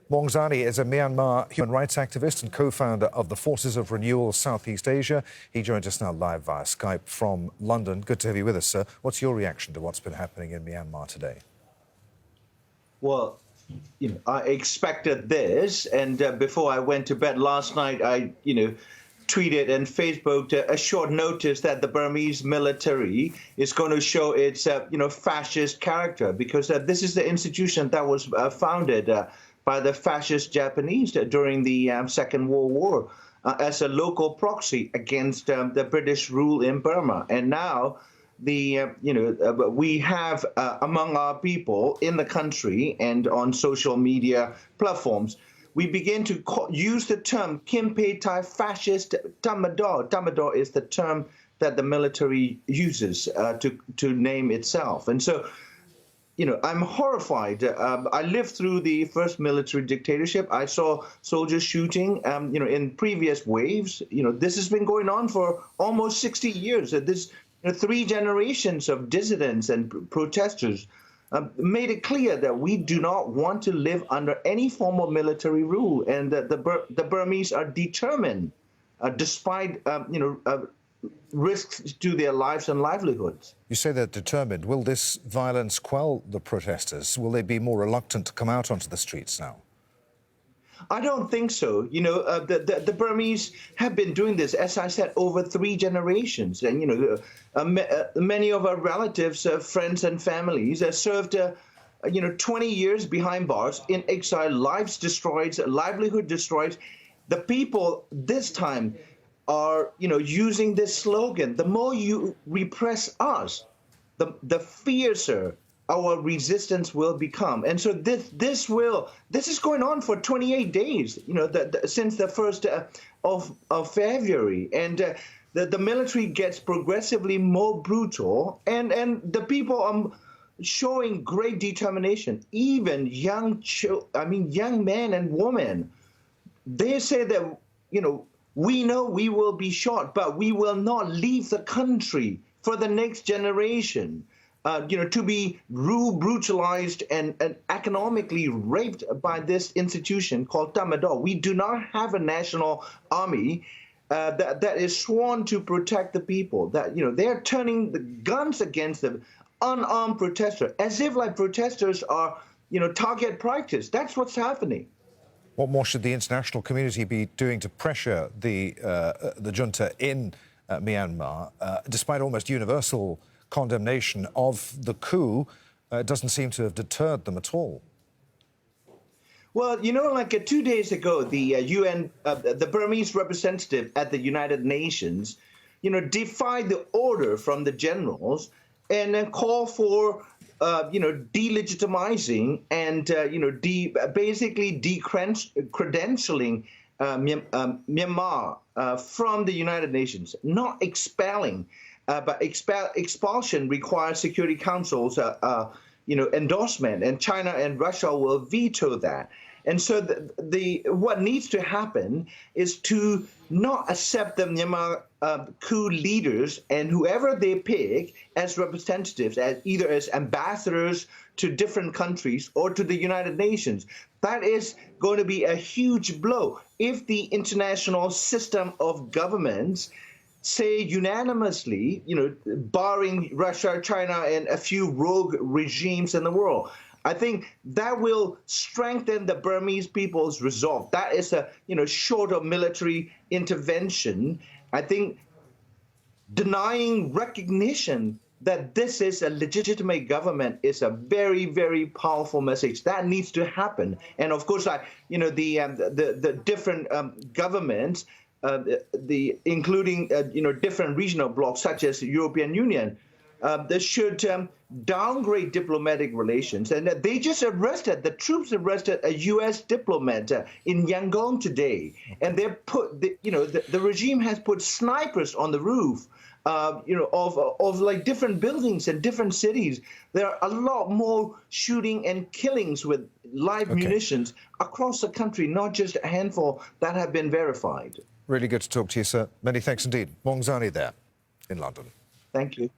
Maung Zarni is a Myanmar human rights activist and co-founder of the Forces of Renewal Southeast Asia. He joins us now live via Skype from London. Good to have you with us, sir. What's your reaction to what's been happening in Myanmar today? Well, I expected this, and before I went to bed last night, I, tweeted and Facebooked a short notice that the Burmese military is going to show its, fascist character, because this is the institution that was founded by the fascist Japanese during the Second World War as a local proxy against the British rule in Burma. And now we have among our people in the country and on social media platforms, we begin to use the term Kimpe Tai fascist Tamador. Tamador is the term that the military uses to name itself. And so, I'm horrified. I lived through the first military dictatorship. I saw soldiers shooting, in previous waves. This has been going on for almost 60 years. This 3 generations of dissidents and protesters made it clear that we do not want to live under any form of military rule, and that the Burmese are determined, despite risks to their lives and livelihoods. You say they're determined. Will this violence quell the protesters? Will they be more reluctant to come out onto the streets now? I don't think so. The Burmese have been doing this, as I said, over 3 generations. And, many of our relatives, friends and families served, 20 years behind bars in exile, lives destroyed, livelihood destroyed. The people this time are, using this slogan: the more you repress us, the fiercer our resistance will become. And so this is going on for 28 days, since the 1st of February. And the military gets progressively more brutal, and the people are showing great determination. Even young men and women, they say that, we know we will be shot, but we will not leave the country for the next generation. To be brutalized and economically raped by this institution called Tamador. We do not have a national army that is sworn to protect the people. That they're turning the guns against the unarmed protesters, as if like protesters are target practice. That's what's happening. What more should the international community be doing to pressure the junta in Myanmar, despite almost universal condemnation of the coup? Doesn't seem to have deterred them at all. Well, 2 days ago, the the Burmese representative at the United Nations, defied the order from the generals and then called for, delegitimizing and, basically decredentialing Myanmar from the United Nations, not expelling. But expulsion requires Security Council's, endorsement, and China and Russia will veto that. And so what needs to happen is to not accept the Myanmar coup leaders and whoever they pick as representatives, either as ambassadors to different countries or to the United Nations. That is going to be a huge blow if the international system of governments say unanimously, barring Russia, China, and a few rogue regimes in the world. I think that will strengthen the Burmese people's resolve. That is short of military intervention. I think denying recognition that this is a legitimate government is a very, very powerful message. That needs to happen. And of course, the different governments, including different regional blocs such as the European Union, they should downgrade diplomatic relations. And they just the troops arrested a U.S. diplomat in Yangon today, and they put the regime has put snipers on the roof of like different buildings in different cities. There are a lot more shooting and killings with live munitions across the country, not just a handful that have been verified. Really good to talk to you, sir. Many thanks indeed. Maung Zarni there in London. Thank you.